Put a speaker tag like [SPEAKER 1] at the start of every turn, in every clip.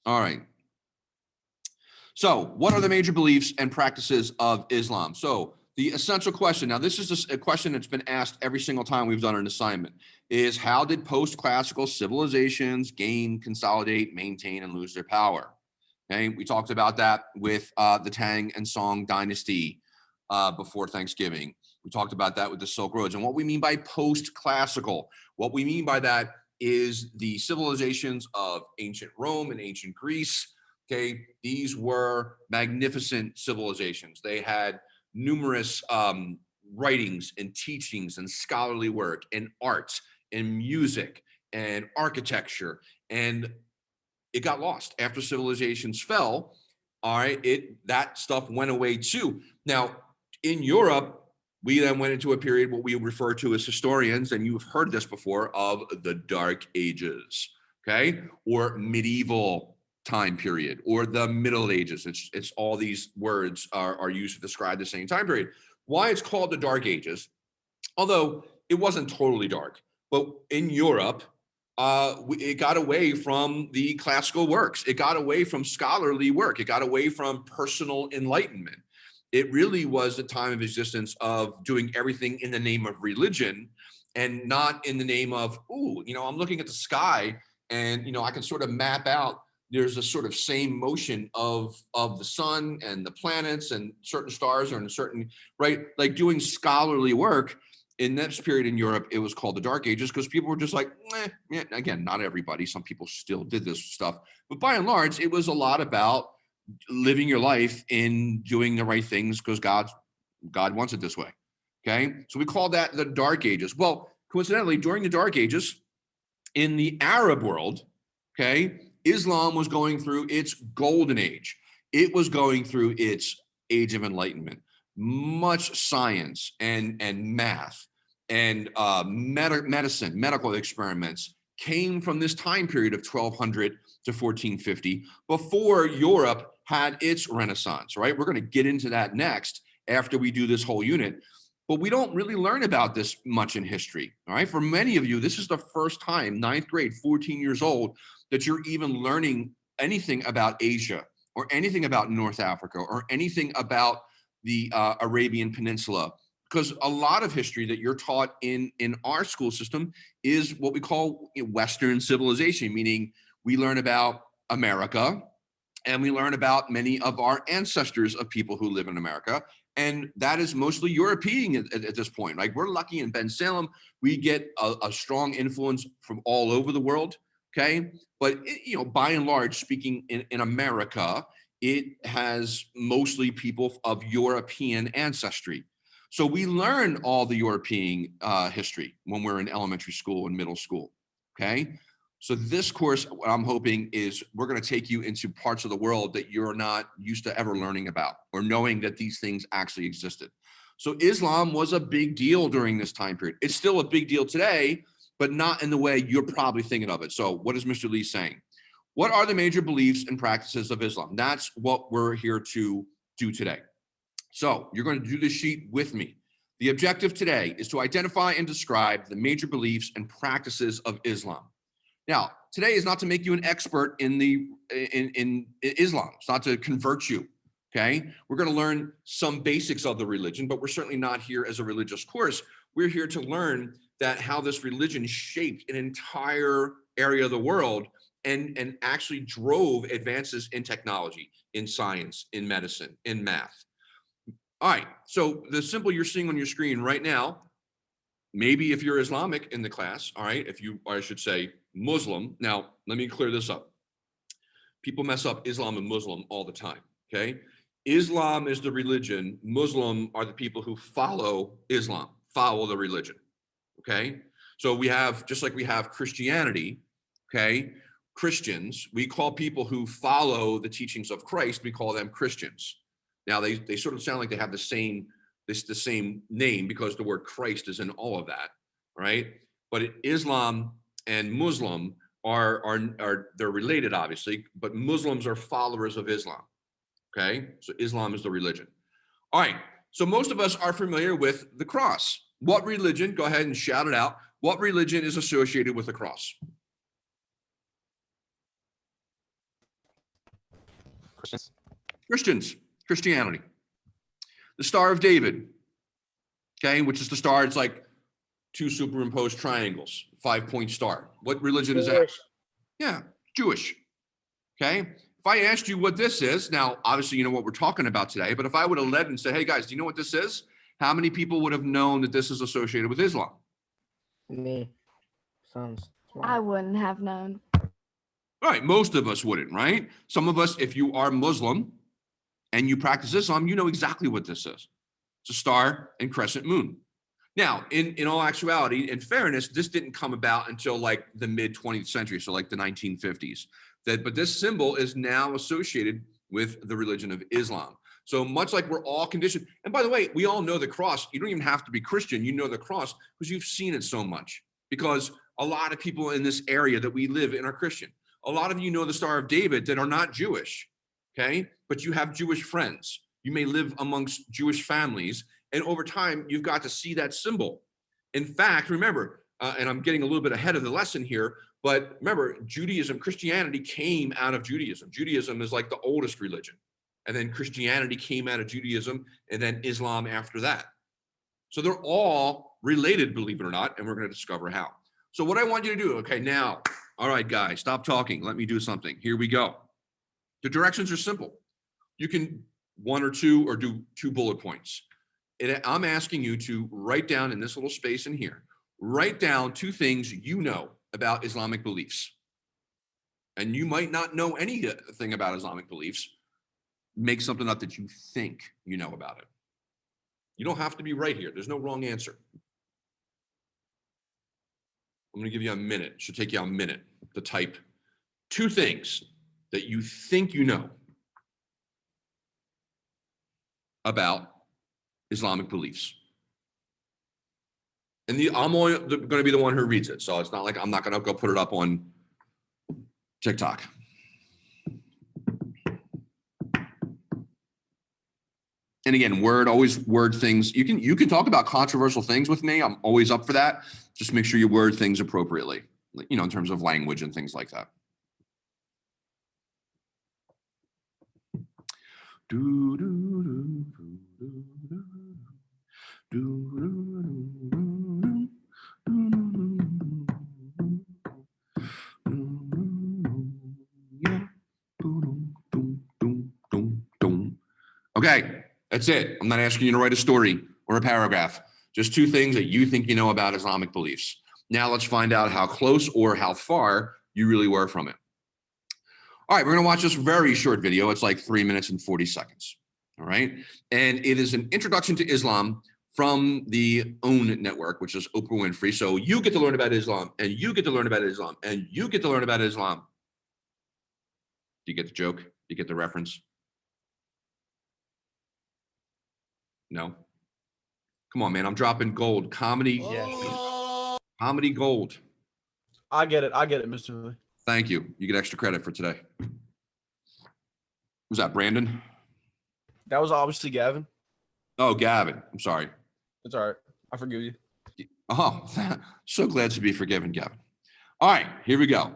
[SPEAKER 1] All right. So what are the major beliefs and practices of Islam? So the essential question, now this is a question that's been asked every single time we've done an assignment, is how did post-classical civilizations gain, consolidate, maintain, and lose their power? Okay, we talked about that with the Tang and Song dynasty before Thanksgiving. We talked about that with the Silk Roads. And what we mean by post-classical, what we mean by that is the civilizations of ancient Rome and ancient Greece. Okay, these were magnificent civilizations. They had numerous writings and teachings and scholarly work and arts and music and architecture, and it got lost after civilizations fell. All right, that stuff went away too. Now, in Europe, we then went into a period what we refer to as historians, and you've heard this before, of the Dark Ages, okay, or medieval time period, or the Middle Ages. It's all these words are used to describe the same time period. Why it's called the Dark Ages, although it wasn't totally dark, but in Europe, it got away from the classical works. It got away from scholarly work. It got away from personal enlightenment. It really was the time of existence of doing everything in the name of religion and not in the name of, ooh, I'm looking at the sky and, I can sort of map out, there's a sort of same motion of the sun and the planets and certain stars are in a certain, right? Like doing scholarly work. In this period in Europe, it was called the Dark Ages because people were just like, yeah. Again, not everybody. Some people still did this stuff. But by and large, it was a lot about living your life in doing the right things because God wants it this way. Okay. So we call that the Dark Ages. Well, coincidentally, during the Dark Ages, in the Arab world, okay, Islam was going through its golden age. It was going through its age of enlightenment. Much science and math and medicine, medical experiments came from this time period of 1200 to 1450 before Europe had its Renaissance, right? We're going to get into that next after we do this whole unit. But we don't really learn about this much in history, all right? For many of you, this is the first time, 9th grade, 14 years old, that you're even learning anything about Asia or anything about North Africa or anything about the Arabian Peninsula, because a lot of history that you're taught in our school system is what we call Western civilization, meaning we learn about America and we learn about many of our ancestors of people who live in America. And that is mostly European at this point. Like we're lucky in Ben Salem, we get a strong influence from all over the world. Okay. But, by and large, speaking in America, it has mostly people of European ancestry. So we learn all the European history when we're in elementary school and middle school, okay? So this course, what I'm hoping is we're gonna take you into parts of the world that you're not used to ever learning about or knowing that these things actually existed. So Islam was a big deal during this time period. It's still a big deal today, but not in the way you're probably thinking of it. So what is Mr. Lee saying? What are the major beliefs and practices of Islam? That's what we're here to do today. So you're going to do this sheet with me. The objective today is to identify and describe the major beliefs and practices of Islam. Now, today is not to make you an expert in Islam. It's not to convert you, okay? We're going to learn some basics of the religion, but we're certainly not here as a religious course. We're here to learn that how this religion shaped an entire area of the world and actually drove advances in technology, in science, in medicine, in math. All right, so the symbol you're seeing on your screen right now, maybe if you're Islamic in the class, all right, I should say Muslim. Now, let me clear this up. People mess up Islam and Muslim all the time, okay? Islam is the religion. Muslim are the people who follow Islam, follow the religion, okay? So we have, just like we have Christianity, okay? Christians, we call people who follow the teachings of Christ, we call them Christians. Now they sort of sound like they have the same name because the word Christ is in all of that, right? But Islam and Muslim are they're related, obviously, but Muslims are followers of Islam. Okay, so Islam is the religion. All right, so most of us are familiar with the cross. What religion, go ahead and shout it out, what religion is associated with the cross? Christianity. The Star of David, okay, which is the star. It's like two superimposed triangles, 5-point star. What religion is that? Yeah, Jewish. Okay. If I asked you what this is, now obviously you know what we're talking about today, but if I would have led and said, hey guys, do you know what this is? How many people would have known that this is associated with Islam?
[SPEAKER 2] Me. Sounds smart.
[SPEAKER 3] I wouldn't have known.
[SPEAKER 1] Right. Most of us wouldn't, right? Some of us, if you are Muslim and you practice Islam, you know exactly what this is. It's a star and crescent moon. Now, in all actuality, in fairness, this didn't come about until like the mid 20th century, so like the 1950s. But this symbol is now associated with the religion of Islam. So much like we're all conditioned. And by the way, we all know the cross. You don't even have to be Christian. You know the cross because you've seen it so much. Because a lot of people in this area that we live in are Christian. A lot of you know the Star of David that are not Jewish, okay? But you have Jewish friends. You may live amongst Jewish families. And over time, you've got to see that symbol. In fact, remember, and I'm getting a little bit ahead of the lesson here, but remember, Judaism, Christianity came out of Judaism. Judaism is like the oldest religion. And then Christianity came out of Judaism, and then Islam after that. So they're all related, believe it or not, and we're going to discover how. So what I want you to do, okay, now, all right, guys, stop talking. Let me do something. Here we go. The directions are simple. You can one or two or do 2 bullet points. I'm asking you to write down in this little space in here, write down 2 things you know about Islamic beliefs. And you might not know anything about Islamic beliefs. Make something up that you think you know about it. You don't have to be right here. There's no wrong answer. I'm going to give you a minute. It should take you a minute to type 2 things that you think you know about Islamic beliefs. And I'm only going to be the one who reads it. So it's not like I'm not going to go put it up on TikTok. And again, always word things. You can talk about controversial things with me. I'm always up for that. Just make sure you word things appropriately, you know, in terms of language and things like that. Okay. That's it. I'm not asking you to write a story or a paragraph. Just 2 things that you think you know about Islamic beliefs. Now let's find out how close or how far you really were from it. All right, we're going to watch this very short video. It's like 3 minutes and 40 seconds. All right. And it is an introduction to Islam from the OWN network, which is Oprah Winfrey. So you get to learn about Islam, and you get to learn about Islam, and you get to learn about Islam. Do you get the joke? Do you get the reference? No. Come on, man. I'm dropping gold. Comedy.
[SPEAKER 2] Yes.
[SPEAKER 1] Comedy gold.
[SPEAKER 4] I get it, Mr. Lee.
[SPEAKER 1] Thank you. You get extra credit for today. Was that Brandon?
[SPEAKER 4] That was obviously Gavin.
[SPEAKER 1] Oh, Gavin. I'm sorry.
[SPEAKER 4] It's all right. I forgive you.
[SPEAKER 1] Oh, so glad to be forgiven, Gavin. All right, here we go.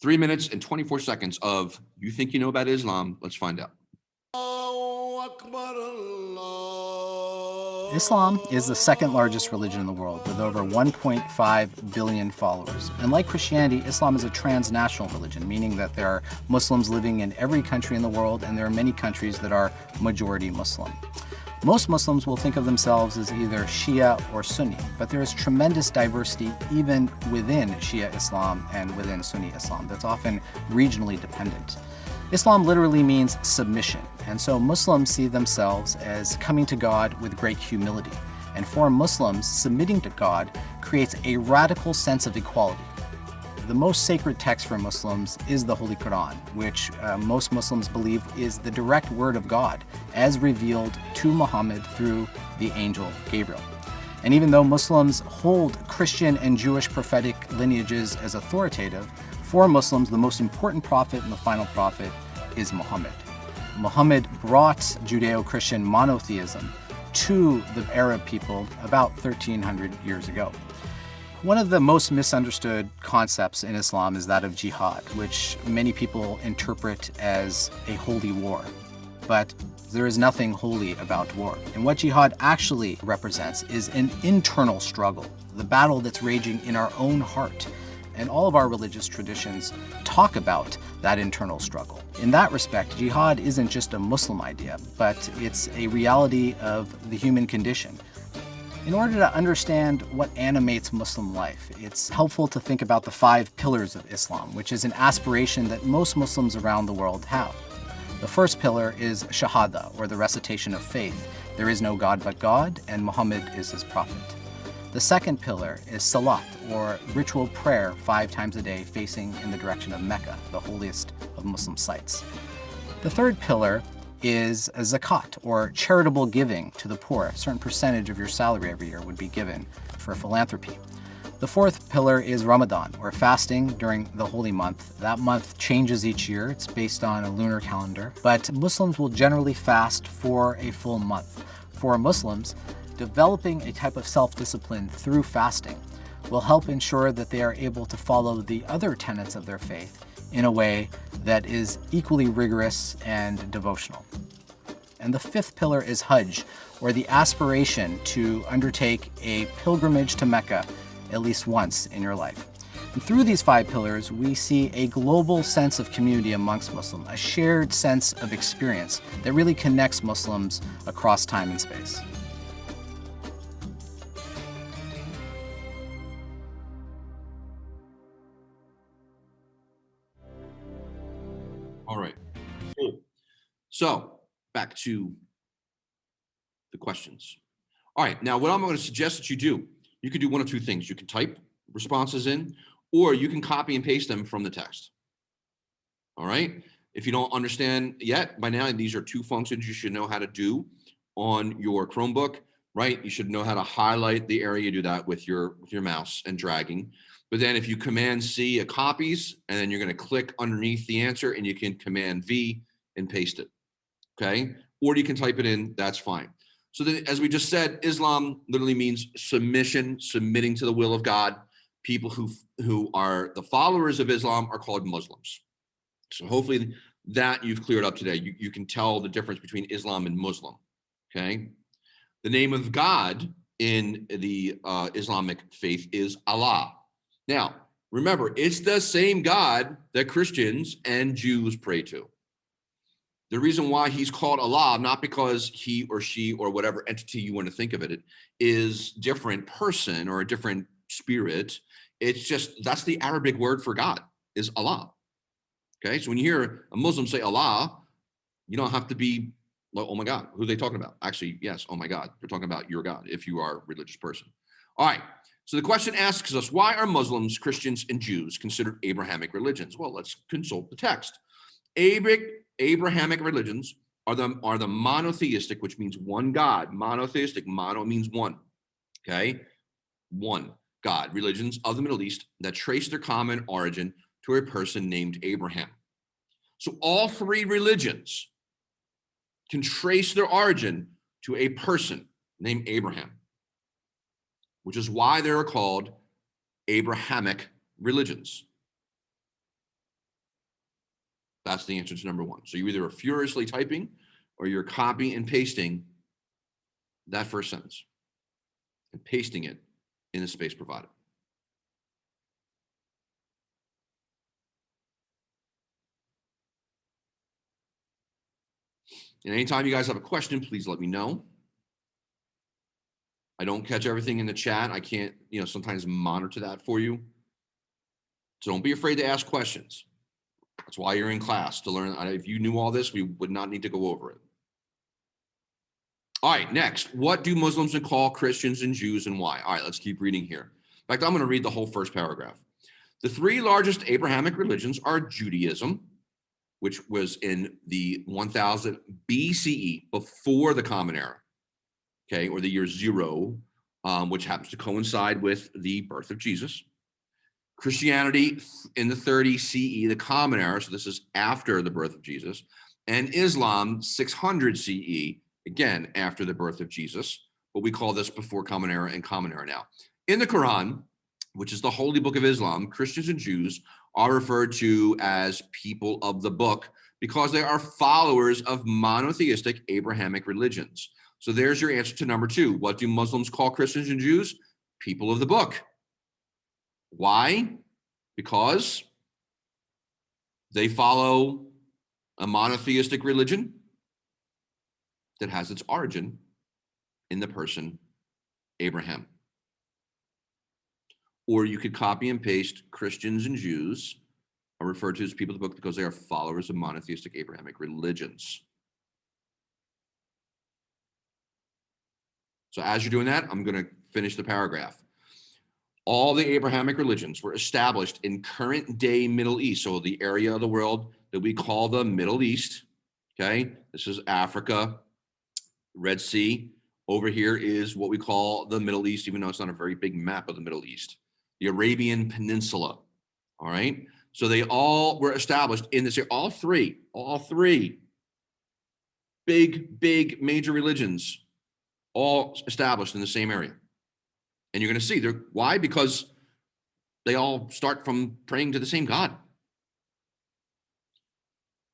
[SPEAKER 1] 3 minutes and 24 seconds of you think you know about Islam. Let's find out.
[SPEAKER 5] Islam is the 2nd largest religion in the world with over 1.5 billion followers. And like Christianity, Islam is a transnational religion, meaning that there are Muslims living in every country in the world, and there are many countries that are majority Muslim. Most Muslims will think of themselves as either Shia or Sunni, but there is tremendous diversity even within Shia Islam and within Sunni Islam that's often regionally dependent. Islam literally means submission, and so Muslims see themselves as coming to God with great humility. And for Muslims, submitting to God creates a radical sense of equality. The most sacred text for Muslims is the Holy Quran, which most Muslims believe is the direct word of God, as revealed to Muhammad through the angel Gabriel. And even though Muslims hold Christian and Jewish prophetic lineages as authoritative, for Muslims, the most important prophet and the final prophet is Muhammad. Muhammad brought Judeo-Christian monotheism to the Arab people about 1,300 years ago. One of the most misunderstood concepts in Islam is that of jihad, which many people interpret as a holy war. But there is nothing holy about war. And what jihad actually represents is an internal struggle, the battle that's raging in our own heart. And all of our religious traditions talk about that internal struggle. In that respect, jihad isn't just a Muslim idea, but it's a reality of the human condition. In order to understand what animates Muslim life, it's helpful to think about the 5 pillars of Islam, which is an aspiration that most Muslims around the world have. The first pillar is Shahada, or the recitation of faith. There is no God but God, and Muhammad is his prophet. The second pillar is Salat, or ritual prayer 5 times a day facing in the direction of Mecca, the holiest of Muslim sites. The third pillar is a zakat, or charitable giving to the poor. A certain percentage of your salary every year would be given for philanthropy. The fourth pillar is Ramadan, or fasting during the holy month. That month changes each year. It's based on a lunar calendar, but Muslims will generally fast for a full month. For Muslims, developing a type of self-discipline through fasting will help ensure that they are able to follow the other tenets of their faith in a way that is equally rigorous and devotional. And the fifth pillar is Hajj, or the aspiration to undertake a pilgrimage to Mecca at least once in your life. And through these 5 pillars, we see a global sense of community amongst Muslims, a shared sense of experience that really connects Muslims across time and space.
[SPEAKER 1] All right, cool. So back to the questions. All right, now what I'm going to suggest that you do, you can do one of 2 things. You can type responses in, or you can copy and paste them from the text. All right, if you don't understand yet, by now, these are 2 functions you should know how to do on your Chromebook, right? You should know how to highlight the area. You do that with your mouse and dragging. But then if you Command C, it copies, and then you're going to click underneath the answer, and you can Command V and paste it, okay? Or you can type it in, that's fine. So then, as we just said, Islam literally means submission, submitting to the will of God. People who are the followers of Islam are called Muslims. So hopefully that you've cleared up today. You can tell the difference between Islam and Muslim, okay? The name of God in the Islamic faith is Allah. Now, remember, it's the same God that Christians and Jews pray to. The reason why he's called Allah, not because he or she or whatever entity you want to think of it is different person or a different spirit. It's just, that's the Arabic word for God, is Allah. Okay, so when you hear a Muslim say Allah, you don't have to be like, oh my God, who are they talking about? Actually, yes, oh my God, they're talking about your God if you are a religious person. All right. So the question asks us, why are Muslims, Christians, and Jews considered Abrahamic religions? Well, let's consult the text. Abrahamic religions are the monotheistic, which means one God. Monotheistic, mono means one, okay? One God. Religions of the Middle East that trace their common origin to a person named Abraham. So all 3 religions can trace their origin to a person named Abraham, which is why they're called Abrahamic religions. That's the answer to number 1. So you either are furiously typing or you're copying and pasting that first sentence and pasting it in the space provided. And anytime you guys have a question, please let me know. I don't catch everything in the chat. I can't, sometimes monitor that for you. So don't be afraid to ask questions. That's why you're in class, to learn. If you knew all this, we would not need to go over it. All right, next, what do Muslims call Christians and Jews and why? All right, let's keep reading here. In fact, I'm going to read the whole first paragraph. The 3 largest Abrahamic religions are Judaism, which was in the 1000 BCE, before the Common Era, okay, or the year 0, which happens to coincide with the birth of Jesus. Christianity in the 30 CE, the Common Era, so this is after the birth of Jesus, and Islam 600 CE, again, after the birth of Jesus, but we call this before Common Era and Common Era now. In the Quran, which is the holy book of Islam, Christians and Jews are referred to as people of the book because they are followers of monotheistic Abrahamic religions. So there's your answer to number 2. What do Muslims call Christians and Jews? People of the book. Why? Because they follow a monotheistic religion that has its origin in the person Abraham. Or you could copy and paste Christians and Jews are referred to as people of the book because they are followers of monotheistic Abrahamic religions. So as you're doing that, I'm going to finish the paragraph. All the Abrahamic religions were established in current day Middle East. So the area of the world that we call the Middle East. Okay. This is Africa, Red Sea. Over here is what we call the Middle East, even though it's not a very big map of the Middle East. The Arabian Peninsula. All right. So they all were established in this area. All three big major religions, all established in the same area. And you're going to see why? Because they all start from praying to the same God.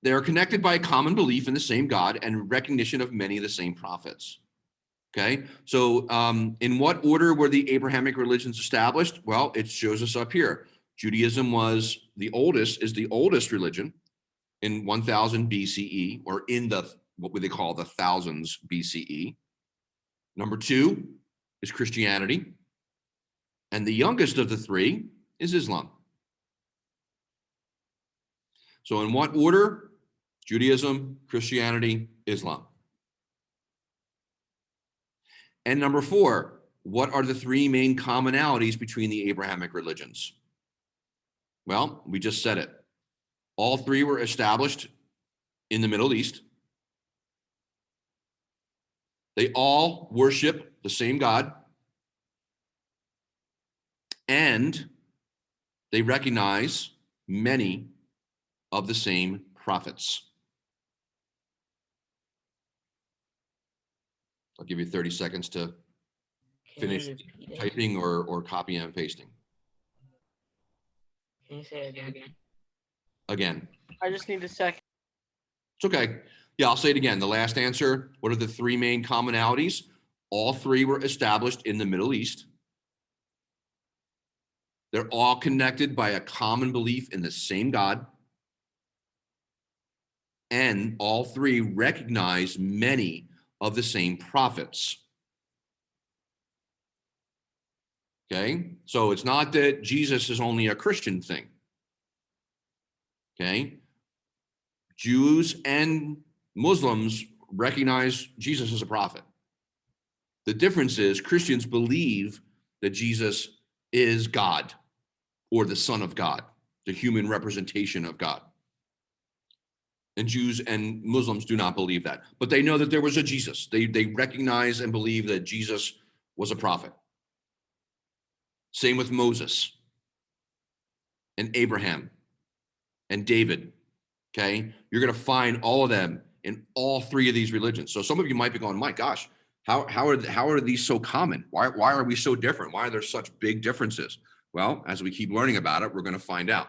[SPEAKER 1] They are connected by a common belief in the same God and recognition of many of the same prophets. Okay, so in what order were the Abrahamic religions established? Well, it shows us up here. Judaism is the oldest religion in 1000 BCE, or in what would they call the thousands BCE. Number 2 is Christianity. And the youngest of the 3 is Islam. So in what order? Judaism, Christianity, Islam. And number 4, what are the 3 main commonalities between the Abrahamic religions? Well, we just said it. All 3 were established in the Middle East. They all worship the same God. And they recognize many of the same prophets. I'll give you 30 seconds to
[SPEAKER 2] Can you
[SPEAKER 1] finish
[SPEAKER 2] repeat it?
[SPEAKER 1] typing or copy and pasting.
[SPEAKER 2] Can you say it again?
[SPEAKER 1] Again,
[SPEAKER 2] I just need a second.
[SPEAKER 1] it's okay. Yeah, I'll say it again. The last answer, what are the 3 main commonalities? All 3 were established in the Middle East. They're all connected by a common belief in the same God. And all 3 recognize many of the same prophets. Okay, so it's not that Jesus is only a Christian thing. Okay, Jews and Muslims recognize Jesus as a prophet. The difference is Christians believe that Jesus is God or the Son of God, the human representation of God. And Jews and Muslims do not believe that, but they know that there was a Jesus. They recognize and believe that Jesus was a prophet. Same with Moses and Abraham and David. Okay, you're going to find all of them in all 3 of these religions. So some of you might be going, my gosh, how are these so common? Why are we so different? Why are there such big differences? Well, as we keep learning about it, we're going to find out.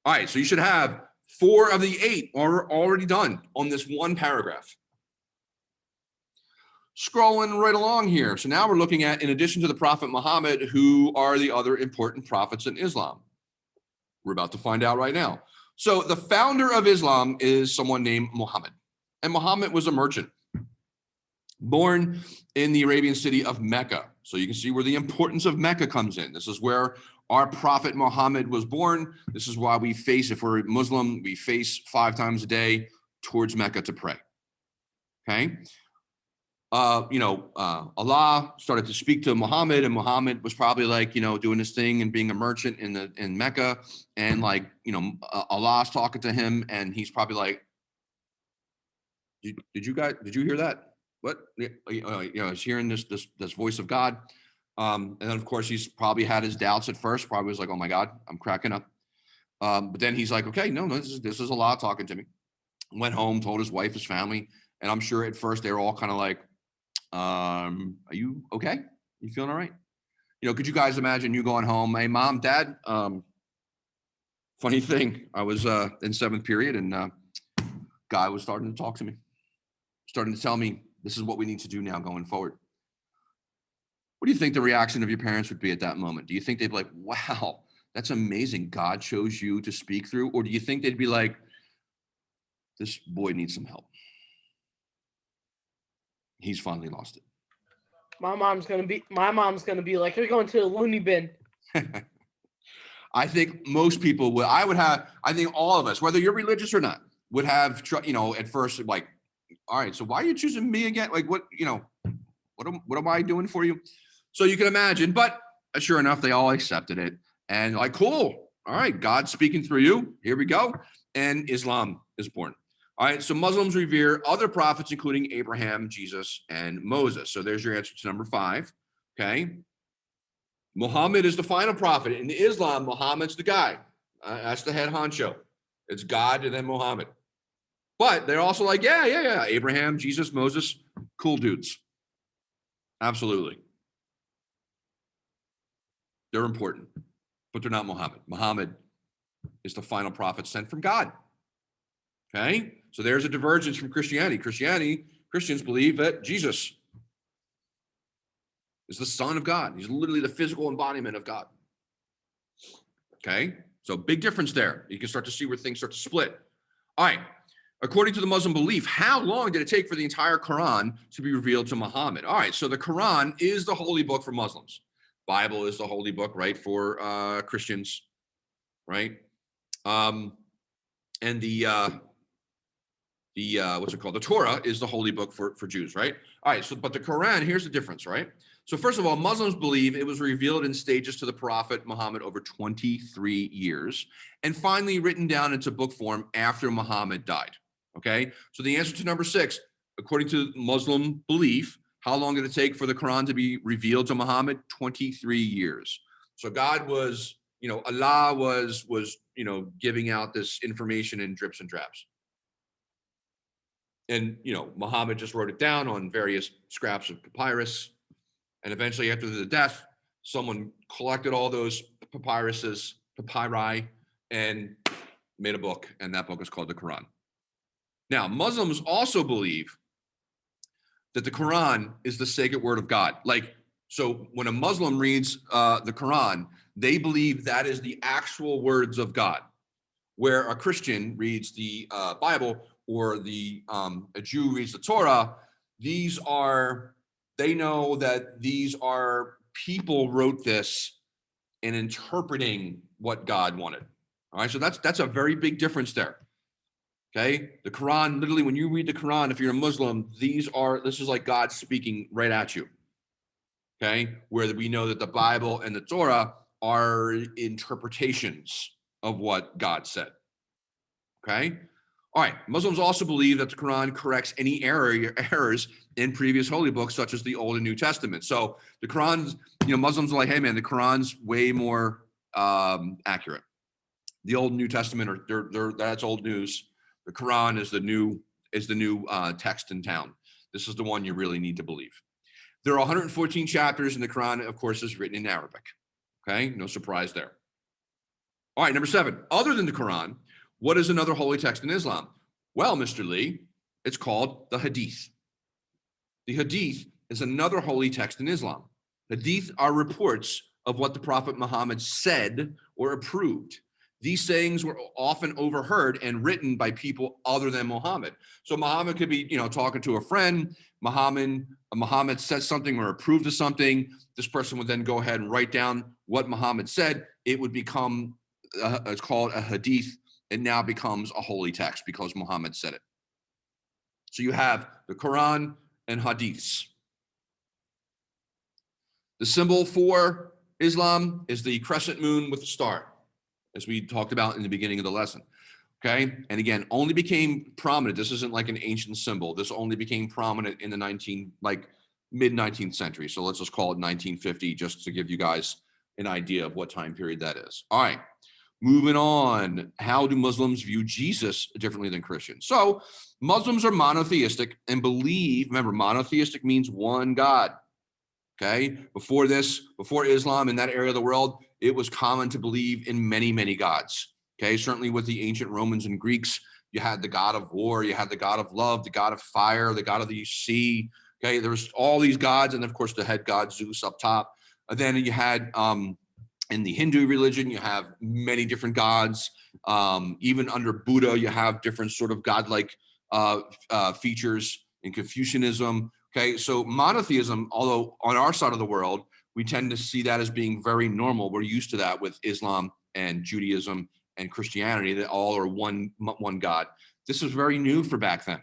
[SPEAKER 1] All right, so you should have 4 of the 8 are already done on this one paragraph. Scrolling right along here. So now we're looking at, in addition to the Prophet Muhammad, who are the other important prophets in Islam? We're about to find out right now. So the founder of Islam is someone named Muhammad. And Muhammad was a merchant, born in the Arabian city of Mecca. So you can see where the importance of Mecca comes in. This is where our prophet Muhammad was born. This is why we face, if we're Muslim, we face 5 times a day towards Mecca to pray. Okay. Allah started to speak to Muhammad, and Muhammad was probably like, doing his thing and being a merchant in Mecca, and Allah's talking to him, and he's probably like, did you hear that? What? He's hearing this voice of God. And then of course he's probably had his doubts at first, probably was like, oh my God, I'm cracking up. But then he's like, okay, no, this is Allah talking to me. Went home, told his wife, his family, and I'm sure at first they were all kind of like, are you okay? You feeling all right? could you guys imagine you going home, hey, mom, dad, funny thing, I was in seventh period and guy was starting to talk to me, starting to tell me this is what we need to do now going forward. What do you think the reaction of your parents would be at that moment? Do you think they'd be like, wow, that's amazing, God chose you to speak through? Or do you think they'd be like, this boy needs some help? He's finally lost it.
[SPEAKER 2] My mom's gonna be like, you're going to the loony bin.
[SPEAKER 1] I think most people would, I think all of us, whether you're religious or not, would have, at first, like, all right, so why are you choosing me again? Like, what am I doing for you? So you can imagine, but sure enough, they all accepted it. And like, cool. All right, God's speaking through you. Here we go. And Islam is born. All right, so Muslims revere other prophets, including Abraham, Jesus, and Moses. So there's your answer to number 5. Okay. Muhammad is the final prophet. In Islam, Muhammad's the guy. That's the head honcho. It's God and then Muhammad. But they're also like, yeah. Abraham, Jesus, Moses, cool dudes. Absolutely. They're important, but they're not Muhammad. Muhammad is the final prophet sent from God. Okay? So there's a divergence from Christianity. Christians believe that Jesus is the Son of God. He's literally the physical embodiment of God. Okay? So big difference there. You can start to see where things start to split. All right. According to the Muslim belief, how long did it take for the entire Quran to be revealed to Muhammad? All right. So the Quran is the holy book for Muslims. Bible is the holy book, right, for Christians, right? And the what's it called? The Torah is the holy book for Jews, right? All right, so but the Quran, here's the difference, right? So first of all, Muslims believe it was revealed in stages to the Prophet Muhammad over 23 years, and finally written down into book form after Muhammad died, okay? So the answer to number 6, according to Muslim belief, how long did it take for the Quran to be revealed to Muhammad? 23 years. So God was, Allah was, giving out this information in drips and drabs. And, Muhammad just wrote it down on various scraps of papyrus. And eventually after the death, someone collected all those papyri, and made a book. And that book is called the Quran. Now, Muslims also believe that the Quran is the sacred word of God. So when a Muslim reads the Quran, they believe that is the actual words of God. Where a Christian reads the Bible, or a Jew reads the Torah, they know that these are people wrote this in interpreting what God wanted. All right, so that's a very big difference there. Okay, the Quran, literally, when you read the Quran, if you're a Muslim, this is like God speaking right at you. Okay, where we know that the Bible and the Torah are interpretations of what God said. Okay, all right. Muslims also believe that the Quran corrects any errors in previous holy books, such as the Old and New Testament. So the Quran's, Muslims are like, hey man, the Quran's way more accurate. The Old and New Testament that's old news. The Quran is the new text in town. This is the one you really need to believe. There are 114 chapters, and the Quran, of course, is written in Arabic. Okay, no surprise there. All right, number 7. Other than the Quran, what is another holy text in Islam? Well, Mr. Lee, it's called the Hadith. The Hadith is another holy text in Islam. Hadith are reports of what the Prophet Muhammad said or approved. These sayings were often overheard and written by people other than Muhammad. So Muhammad could be, talking to a friend. Muhammad said something or approved of something. This person would then go ahead and write down what Muhammad said. It would become, it's called a hadith. It now becomes a holy text because Muhammad said it. So you have the Quran and hadiths. The symbol for Islam is the crescent moon with a star, as we talked about in the beginning of the lesson. Okay, and again, only became prominent. This isn't like an ancient symbol. This only became prominent in the mid-19th century. So let's just call it 1950, just to give you guys an idea of what time period that is. All right, moving on. How do Muslims view Jesus differently than Christians? So Muslims are monotheistic and believe, remember, monotheistic means one God. Okay. Before this, before Islam in that area of the world, it was common to believe in many, many gods. Okay. Certainly with the ancient Romans and Greeks, you had the god of war, you had the god of love, the god of fire, the god of the sea. Okay. There was all these gods. And of course, the head god Zeus up top. And then you had, in the Hindu religion, you have many different gods. Even under Buddha, you have different sort of godlike features. In Confucianism. Okay, so monotheism, although on our side of the world, we tend to see that as being very normal. We're used to that with Islam and Judaism and Christianity, that all are one God. This is very new for back then.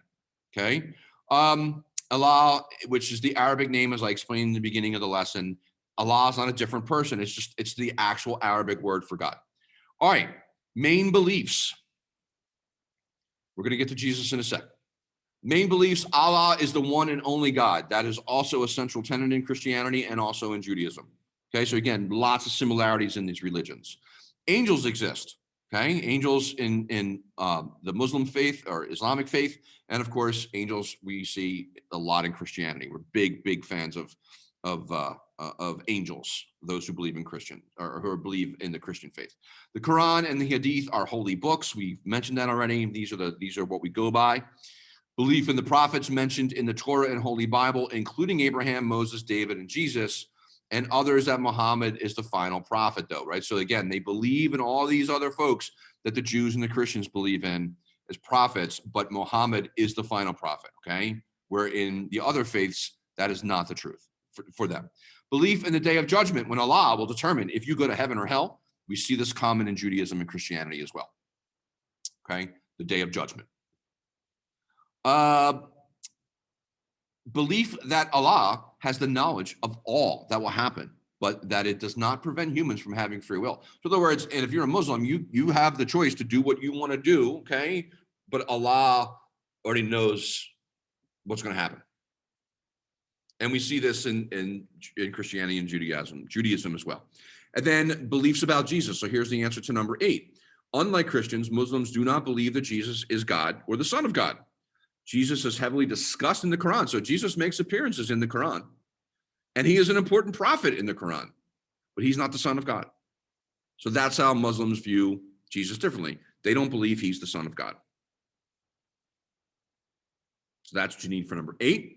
[SPEAKER 1] Okay, Allah, which is the Arabic name, as I explained in the beginning of the lesson, Allah is not a different person. It's the actual Arabic word for God. All right, main beliefs. We're going to get to Jesus in a second. Main beliefs: Allah is the one and only God. That is also a central tenet in Christianity and also in Judaism. Okay, so again, lots of similarities in these religions. Angels exist. Okay, angels in the Muslim faith or Islamic faith, and of course, angels we see a lot in Christianity. We're big fans of angels, those who believe in Christian or who believe in the Christian faith. The Quran and the Hadith are holy books. We've mentioned that already. These are what we go by. Belief in the prophets mentioned in the Torah and Holy Bible, including Abraham, Moses, David, and Jesus, and others that Muhammad is the final prophet, though, right? So again, they believe in all these other folks that the Jews and the Christians believe in as prophets, but Muhammad is the final prophet, okay? Where in the other faiths, that is not the truth for them. Belief in the day of judgment, when Allah will determine if you go to heaven or hell. We see this common in Judaism and Christianity as well, okay? The day of judgment. Belief that Allah has the knowledge of all that will happen, but that it does not prevent humans from having free will. So in other words, and if you're a Muslim, you have the choice to do what you want to do, okay? But Allah already knows what's going to happen. And we see this in Christianity and Judaism as well. And then beliefs about Jesus. So here's the answer to number 8. Unlike Christians, Muslims do not believe that Jesus is God or the Son of God. Jesus is heavily discussed in the Quran. So Jesus makes appearances in the Quran. And he is an important prophet in the Quran, but he's not the Son of God. So that's how Muslims view Jesus differently. They don't believe he's the Son of God. So that's what you need for number 8.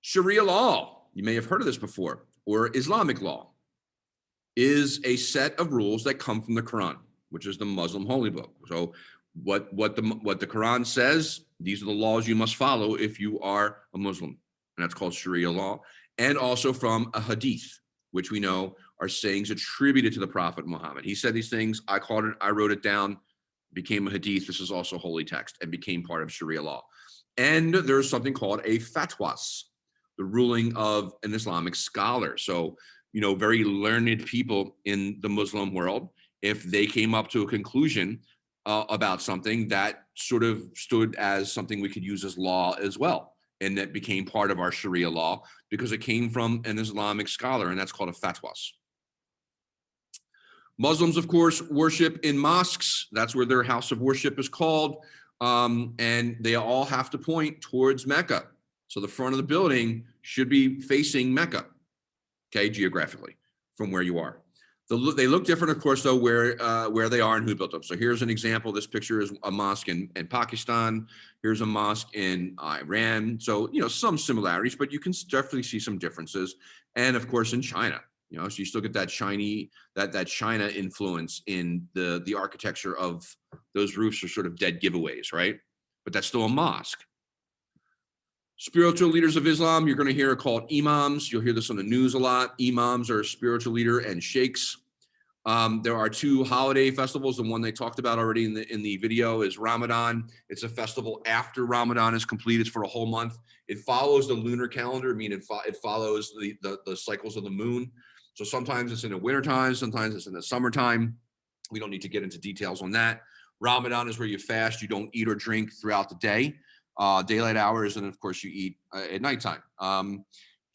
[SPEAKER 1] Sharia law, you may have heard of this before, or Islamic law, is a set of rules that come from the Quran, which is the Muslim holy book. So what the Quran says, these are the laws you must follow if you are a Muslim, and that's called Sharia law. And also from a hadith, which we know are sayings attributed to the Prophet Muhammad. He said these things, I wrote it down, became a hadith. This is also holy text and became part of Sharia law. And there's something called a fatwas, the ruling of an Islamic scholar. So, very learned people in the Muslim world, if they came up to a conclusion about something, that sort of stood as something we could use as law as well. And that became part of our Sharia law because it came from an Islamic scholar, and that's called a fatwas. Muslims, of course, worship in mosques. That's where their house of worship is called. And they all have to point towards Mecca. So the front of the building should be facing Mecca, okay, geographically, from where you are. They look different, of course, though, where they are and who built them. So here's an example. This picture is a mosque in Pakistan. Here's a mosque in Iran. So, some similarities, but you can definitely see some differences. And of course, in China, so you still get that China influence in the architecture of those roofs are sort of dead giveaways, right? But that's still a mosque. Spiritual leaders of Islam, you're going to hear are called imams. You'll hear this on the news a lot. Imams are a spiritual leader, and sheikhs. There are 2 holiday festivals. The one they talked about already in the video is Ramadan. It's a festival after Ramadan is complete. It's for a whole month. It follows the lunar calendar. I mean, it follows the cycles of the moon. So sometimes it's in the wintertime, sometimes it's in the summertime. We don't need to get into details on that. Ramadan is where you fast. You don't eat or drink throughout the day. Daylight hours, and of course you eat at nighttime.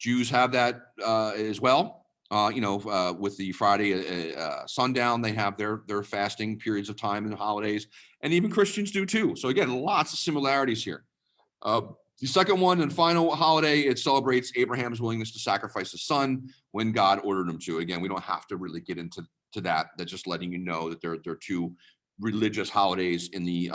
[SPEAKER 1] Jews have that as well. With the Friday sundown, they have their fasting periods of time in the holidays, and even Christians do too. So again, lots of similarities here. The second one and final holiday, it celebrates Abraham's willingness to sacrifice his son when God ordered him to. Again, we don't have to really get into that. That's just letting you know that there are two religious holidays in the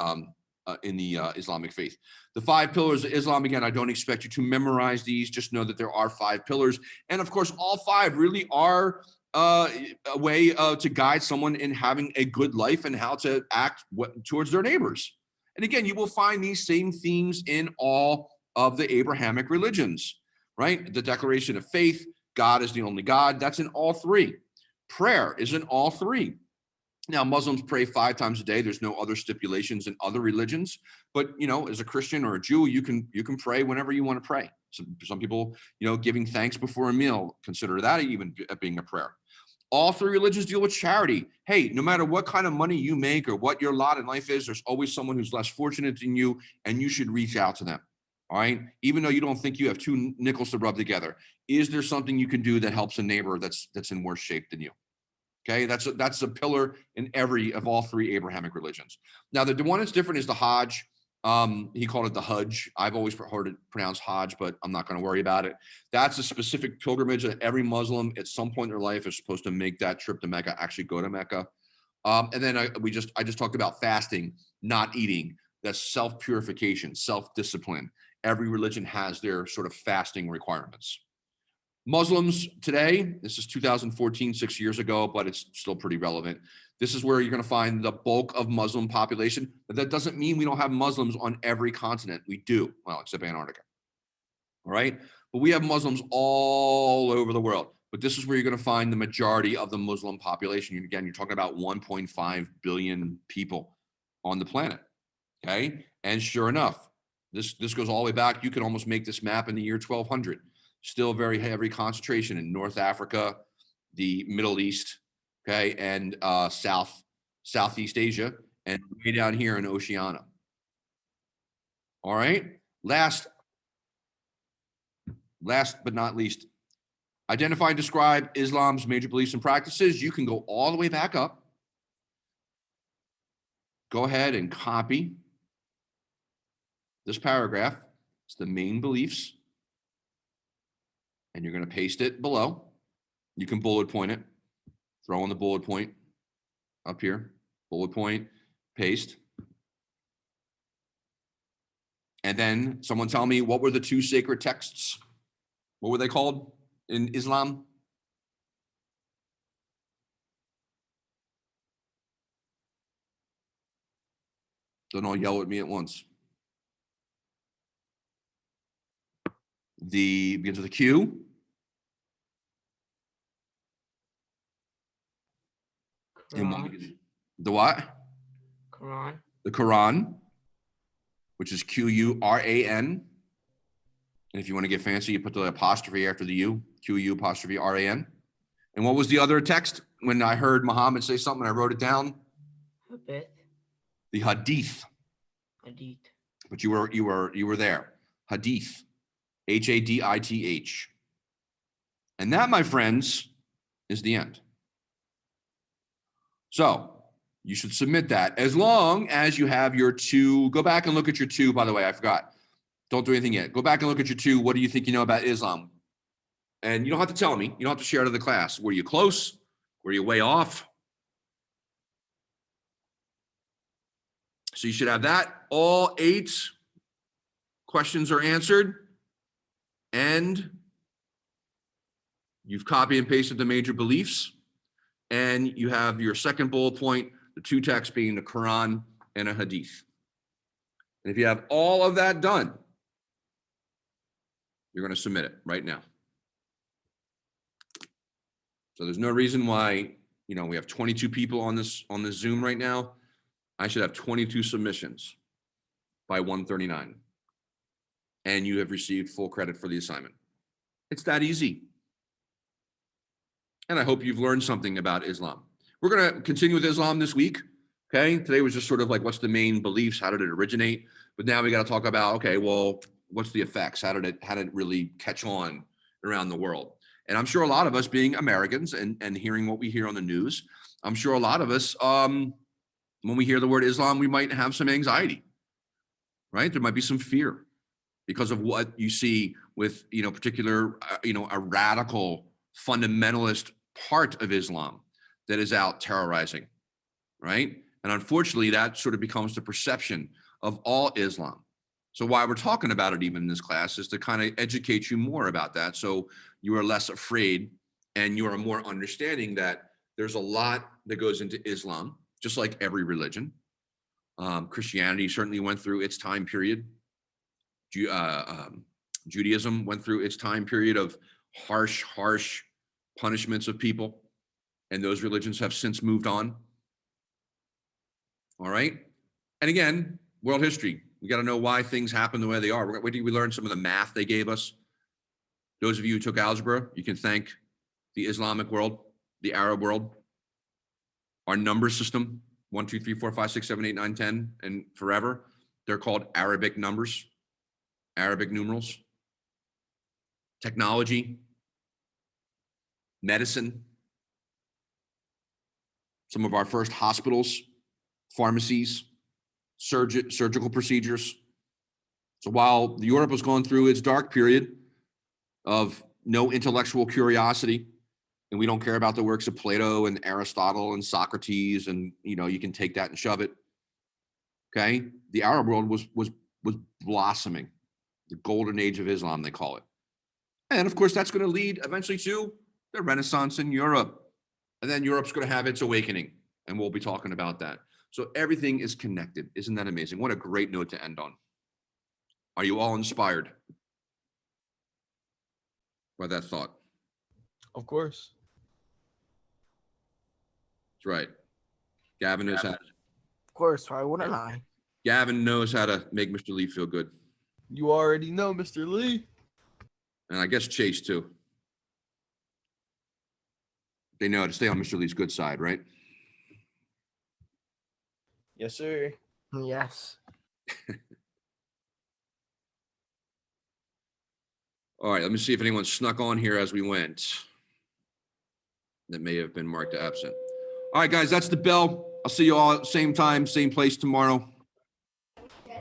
[SPEAKER 1] Islamic faith. The 5 pillars of Islam, again, I don't expect you to memorize these. Just know that there are 5 pillars. And of course, all 5 really are a way to guide someone in having a good life and how to act towards their neighbors. And again, you will find these same themes in all of the Abrahamic religions, right? The declaration of faith, God is the only God, that's in all 3. Prayer is in all 3. Now, Muslims pray 5 times a day. There's no other stipulations in other religions, but as a Christian or a Jew, you can pray whenever you want to pray. Some people, giving thanks before a meal, consider that even being a prayer. All 3 religions deal with charity. Hey, no matter what kind of money you make or what your lot in life is, there's always someone who's less fortunate than you, and you should reach out to them. All right. Even though you don't think you have 2 nickels to rub together, is there something you can do that helps a neighbor that's in worse shape than you? Okay, that's a pillar in all 3 Abrahamic religions. Now, the one that's different is the Hajj. He called it the Hajj. I've always heard it pronounced Hajj, but I'm not going to worry about it. That's a specific pilgrimage that every Muslim at some point in their life is supposed to make that trip to Mecca, actually go to Mecca. And then I just talked about fasting, not eating. That's self-purification, self-discipline. Every religion has their sort of fasting requirements. Muslims today, this is 2014, 6 years ago, but it's still pretty relevant. This is where you're going to find the bulk of Muslim population. But that doesn't mean we don't have Muslims on every continent. We do, well, except Antarctica. All right. But we have Muslims all over the world. But this is where you're going to find the majority of the Muslim population. Again, you're talking about 1.5 billion people on the planet. Okay. And sure enough, this goes all the way back. You can almost make this map in the year 1200. Still very heavy concentration in North Africa, the Middle East, okay, and Southeast Asia, and way down here in Oceania. All right. Last but not least, identify and describe Islam's major beliefs and practices. You can go all the way back up. Go ahead and copy this paragraph. It's the main beliefs. And you're going to paste it below. You can bullet point it. Throw in the bullet point up here. Bullet point, paste. And then someone tell me, what were the 2 sacred texts? What were they called in Islam? Don't all yell at me at once. Begins with a Q.
[SPEAKER 2] Quran.
[SPEAKER 1] The what?
[SPEAKER 2] Quran.
[SPEAKER 1] The Quran, which is Quran. And if you want to get fancy, you put the apostrophe after the U, Q-U apostrophe R-A-N. And what was the other text? When I heard Muhammad say something, I wrote it down.
[SPEAKER 2] A bit.
[SPEAKER 1] The Hadith.
[SPEAKER 2] Hadith.
[SPEAKER 1] But you were there. Hadith. Hadith. And that, my friends, is the end. So you should submit that as long as you have your 2. Go back and look at your 2, by the way, I forgot. Don't do anything yet. Go back and look at your 2. What do you think you know about Islam? And you don't have to tell me. You don't have to share it to the class. Were you close? Were you way off? So you should have that. All 8 questions are answered. And you've copied and pasted the major beliefs. And you have your second bullet point, the 2 texts being the Quran and a Hadith. And if you have all of that done, you're going to submit it right now. So there's no reason why, we have 22 people on this Zoom right now. I should have 22 submissions by 1:39. And you have received full credit for the assignment. It's that easy. And I hope you've learned something about Islam. We're going to continue with Islam this week. Okay. Today was just sort of like, what's the main beliefs? How did it originate? But now we got to talk about, okay, well, what's the effects? How did it really catch on around the world? And I'm sure a lot of us being Americans and hearing what we hear on the news, I'm sure a lot of us, when we hear the word Islam, we might have some anxiety, right? There might be some fear. because of what you see with, particular, a radical fundamentalist part of Islam that is out terrorizing, right? And unfortunately, that sort of becomes the perception of all Islam. So why we're talking about it even in this class is to kind of educate you more about that, so you are less afraid and you are more understanding that there's a lot that goes into Islam, just like every religion. Christianity certainly went through its time period. Judaism went through its time period of harsh punishments of people, and those religions have since moved on. All right. And again, world history. We got to know why things happen the way they are. Where did we learn some of the math they gave us? Those of you who took algebra, you can thank the Islamic world, the Arab world, our number system, 1, 2, 3, 4, 5, 6, 7, 8, 9, 10, and forever. They're called Arabic numbers, Arabic numerals. Technology, medicine, some of our first hospitals, pharmacies, surgical procedures. So while Europe was going through its dark period of no intellectual curiosity, and we don't care about the works of Plato and Aristotle and Socrates, and you can take that and shove it. Okay, the Arab world was blossoming, the golden age of Islam, they call it. And of course, that's going to lead eventually to the Renaissance in Europe. And then Europe's going to have its awakening, and we'll be talking about that. So everything is connected. Isn't that amazing? What a great note to end on. Are you all inspired by that thought?
[SPEAKER 4] Of course.
[SPEAKER 1] That's right. Gavin knows how.
[SPEAKER 2] Of course, why wouldn't I?
[SPEAKER 1] Gavin knows how to make Mr. Lee feel good.
[SPEAKER 4] You already know, Mr. Lee.
[SPEAKER 1] And I guess Chase too. They know how to stay on Mr. Lee's good side, right?
[SPEAKER 4] Yes, sir.
[SPEAKER 2] Yes.
[SPEAKER 1] All right, let me see if anyone snuck on here as we went that may have been marked absent. All right, guys, that's the bell. I'll see you all same time, same place tomorrow.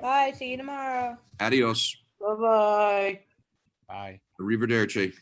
[SPEAKER 3] Bye. See you tomorrow.
[SPEAKER 1] Adios.
[SPEAKER 2] Bye-bye.
[SPEAKER 5] Bye.
[SPEAKER 1] Arrivederci.